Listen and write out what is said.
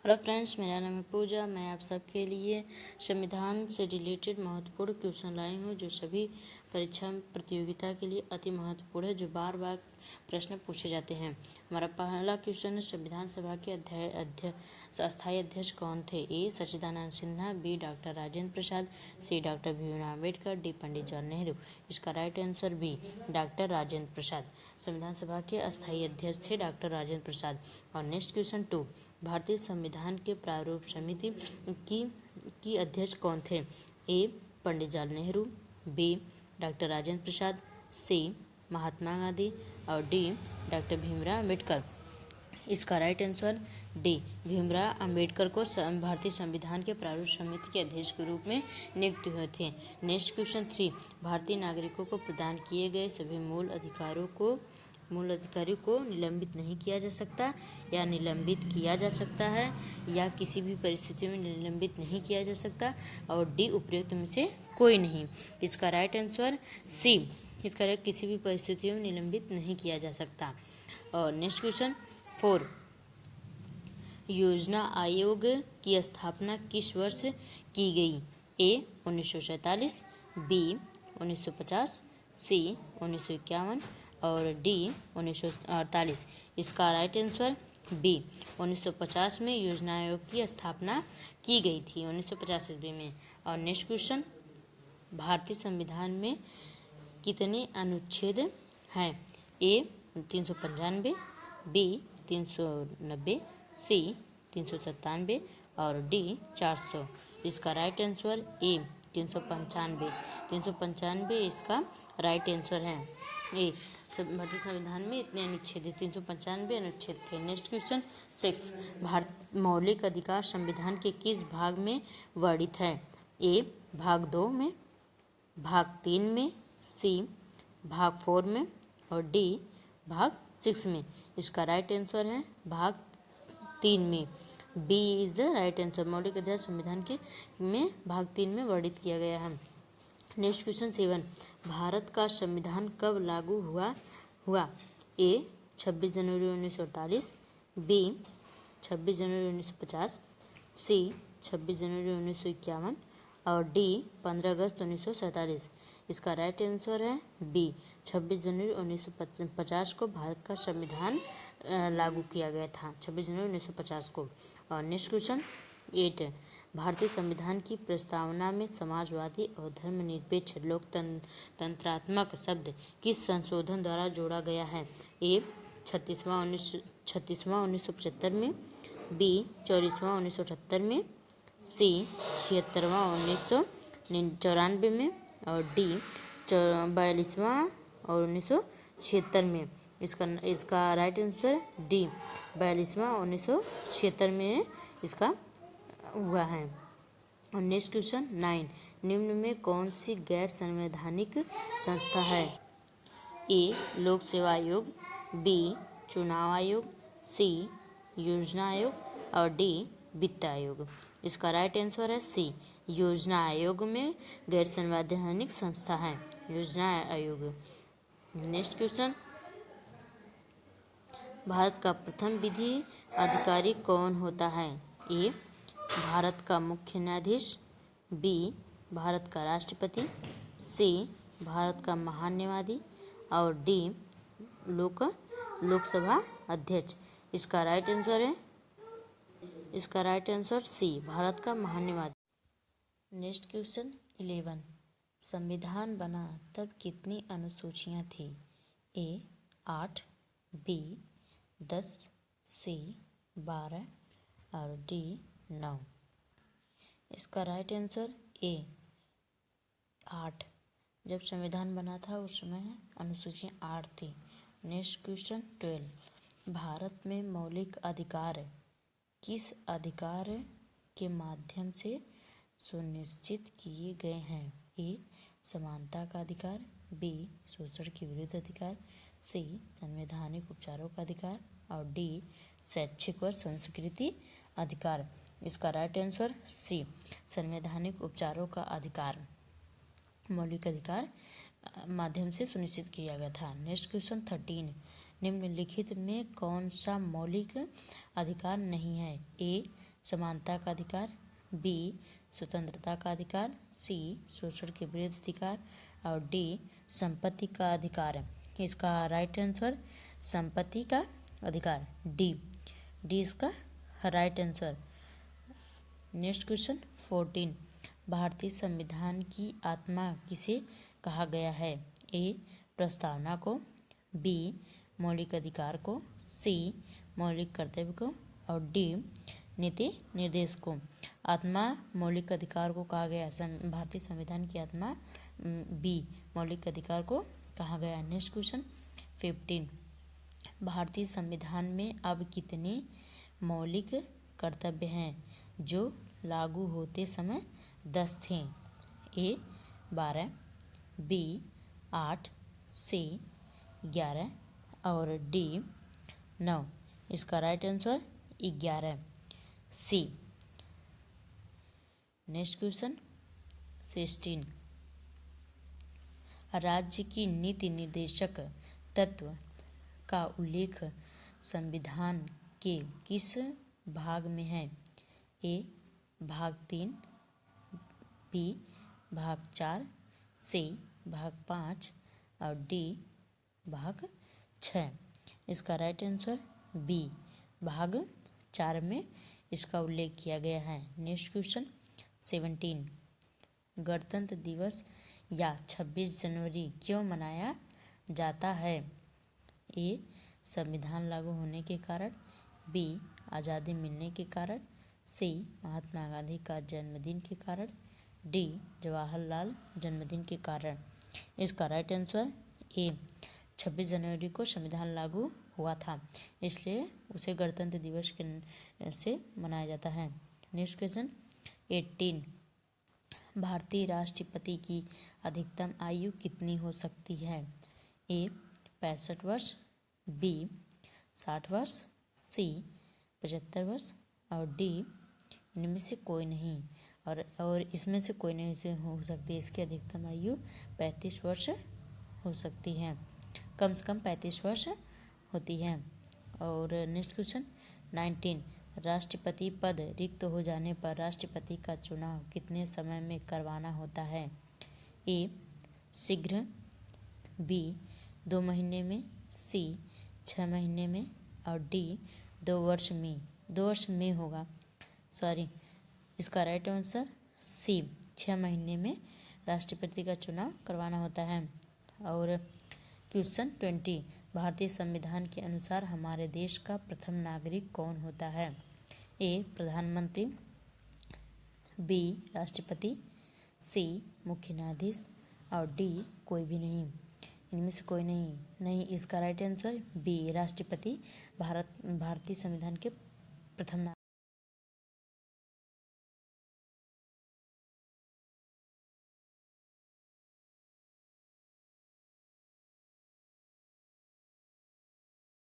Hello friends, मेरा नाम है पूजा। मैं आप सबके लिए संविधान से रिलेटेड महत्वपूर्ण क्वेश्चन लाई हूँ जो सभी परीक्षा प्रतियोगिता के लिए अति महत्वपूर्ण है, जो बार बार प्रश्न पूछे जाते हैं। हमारा पहला क्वेश्चन है, संविधान सभा के अस्थायी अध्यक्ष कौन थे? A Sachchidanand Sinha, B doctor Rajendra Prasad, C doctor Bhimrao Ambedkar, D Pandit Jawaharlal Nehru. इसका right answer B doctor Rajendra Prasad. संविधान सभा के अस्थायी अध्यक्ष थे डॉक्टर राजेंद्र प्रसाद। और नेक्स्ट क्वेश्चन 2, भारतीय संविधान के प्रारूप समिति की अध्यक्ष कौन थे? ए पंडित जवाहरलाल नेहरू, बी डॉक्टर राजेंद्र प्रसाद, सी महात्मा गांधी और डी डॉक्टर भीमराव अम्बेडकर। इसका right answer D Bhimrao Ambedkar को भारतीय संविधान के प्रारूप समिति के अध्यक्ष के रूप में नियुक्त हुए थे। नेक्स्ट क्वेश्चन 3, भारतीय नागरिकों को प्रदान किए गए सभी मूल अधिकारियों को निलंबित नहीं किया जा सकता या निलंबित किया जा सकता है या किसी भी परिस्थिति में निलंबित नहीं किया जा सकता, और डी उपयुक्त में से कोई नहीं। इसका राइट आंसर सी, इसका राइट किसी भी परिस्थितियों में निलंबित नहीं किया जा सकता। और नेक्स्ट क्वेश्चन 4, योजना आयोग की स्थापना किस वर्ष की गई? ए 1947, बी 1950, सी 1951 और डी 1948। इसका राइट आंसर बी 1950 में योजना आयोग की स्थापना की गई थी, 1950 ईस्वी में। और नेक्स्ट क्वेश्चन, भारतीय संविधान में कितने अनुच्छेद हैं? ए 395, बी 390, सी 397 और डी 400। इसका राइट आंसर ए 395 इसका राइट आंसर है। ए भारतीय संविधान में इतने अनुच्छेद 395 अनुच्छेद थे। नेक्स्ट क्वेश्चन 6, भारत मौलिक अधिकार संविधान के किस भाग में वर्णित है? ए भाग 2 में, भाग 3 में, सी भाग 4 में और डी भाग 6 में। इसका राइट आंसर है भाग 3 में, B is the right answer. मौलिक अधिकार संविधान के में भाग 3 में वर्णित किया गया है। नेक्स्ट क्वेश्चन 7, भारत का संविधान कब लागू हुआ? ए 26 जनवरी 1948, बी 26 जनवरी 1950, सी 26 जनवरी 1951 और डी 15 अगस्त 1947। इसका राइट आंसर है बी 26 जनवरी 1950 को भारत का संविधान लागू किया गया था, 26 जनवरी 1950 को। और नेक्स्ट क्वेश्चन 8, भारतीय संविधान की प्रस्तावना में समाजवादी और धर्मनिरपेक्ष लोकतंत्रात्मक शब्द किस संशोधन द्वारा जोड़ा गया है? ए 36वां 1975 में, बी 24वां 1978 में, सी 76वां 1994 में और डी 42वां और 1976 में। इसका राइट आंसर डी 42वां 1976 में इसका हुआ है। और नेक्स्ट क्वेश्चन 9, निम्न में कौन सी गैर संवैधानिक संस्था है? ए लोक सेवा आयोग, बी चुनाव आयोग, सी योजना आयोग और डी वित्त आयोग। इसका राइट आंसर है सी, योजना आयोग में गैर संवैधानिक संस्था है योजना आयोग। नेक्स्ट क्वेश्चन, भारत का प्रथम विधि अधिकारी कौन होता है? ए भारत का मुख्य न्यायाधीश, बी भारत का राष्ट्रपति, सी भारत का महान्यायवादी और डी लोकसभा अध्यक्ष। इसका राइट आंसर सी भारत का महान्यायवादी। नेक्स्ट क्वेश्चन 11, संविधान बना तब कितनी अनुसूचियां थी? ए 8, बी 10, सी 12 और डी 9। इसका राइट आंसर ए 8। जब संविधान बना था उस समय अनुसूचियां 8 थी। नेक्स्ट क्वेश्चन 12, भारत में मौलिक अधिकार किस अधिकार के माध्यम से सुनिश्चित किए गए हैं? ए समानता का अधिकार, बी शोषण के विरुद्ध अधिकार, सी संवैधानिक उपचारों का अधिकार और डी शैक्षिक व संस्कृति अधिकार। इसका राइट आंसर सी संवैधानिक उपचारों का अधिकार मौलिक अधिकार माध्यम से सुनिश्चित किया गया था। नेक्स्ट क्वेश्चन 13, निम्नलिखित में कौन सा मौलिक अधिकार नहीं है? ए समानता का अधिकार, बी स्वतंत्रता का अधिकार, सी शोषण के विरुद्ध अधिकार और डी संपत्ति का अधिकार है। इसका राइट आंसर संपत्ति का अधिकार, डी इसका राइट आंसर। नेक्स्ट क्वेश्चन 14, भारतीय संविधान की आत्मा किसे कहा गया है? ए प्रस्तावना को, बी मौलिक अधिकार को, सी मौलिक कर्तव्य को और डी नीति निर्देश को। आत्मा मौलिक अधिकार को कहा गया, भारतीय संविधान की आत्मा बी मौलिक अधिकार को कहा गया। नेक्स्ट क्वेश्चन 15, भारतीय संविधान में अब कितने मौलिक कर्तव्य हैं जो लागू होते समय 10 थे? ए 12, बी 8, सी 11 और डी 9। इसका राइट आंसर 11, सी। नेक्स्ट क्वेश्चन 16, राज्य की नीति निर्देशक तत्व का उल्लेख संविधान के किस भाग में है? ए भाग 3, बी भाग 4, सी भाग 5 और डी भाग 6। इसका राइट आंसर बी भाग 4 में इसका उल्लेख किया गया है। नेक्स्ट क्वेश्चन 17, गणतंत्र दिवस या 26 जनवरी क्यों मनाया जाता है? ए संविधान लागू होने के कारण, बी आज़ादी मिलने के कारण, सी महात्मा गांधी का जन्मदिन के कारण, डी जवाहरलाल जन्मदिन के कारण। इसका राइट आंसर ए 26 जनवरी को संविधान लागू हुआ था, इसलिए उसे गणतंत्र दिवस के से मनाया जाता है। नेक्स्ट क्वेश्चन 18, भारतीय राष्ट्रपति की अधिकतम आयु कितनी हो सकती है? ए 65 वर्ष, बी 60 वर्ष, सी 75 वर्ष और डी इनमें से कोई नहीं। और इसमें से कोई नहीं से हो सकती। इसकी अधिकतम आयु 35 वर्ष हो सकती है, कम से कम 35 वर्ष होती है। और नेक्स्ट क्वेश्चन 19, राष्ट्रपति पद रिक्त हो जाने पर राष्ट्रपति का चुनाव कितने समय में करवाना होता है? ए शीघ्र, बी 2 महीने में, सी 6 महीने में और डी 2 वर्ष में होगा। इसका राइट आंसर सी 6 महीने में राष्ट्रपति का चुनाव करवाना होता है। और क्वेश्चन 20, भारतीय संविधान के अनुसार हमारे देश का प्रथम नागरिक कौन होता है? ए प्रधानमंत्री, बी राष्ट्रपति, सी मुख्य न्यायाधीश और डी कोई भी नहीं। इनमें से कोई नहीं। इसका राइट आंसर बी राष्ट्रपति भारतीय संविधान के प्रथम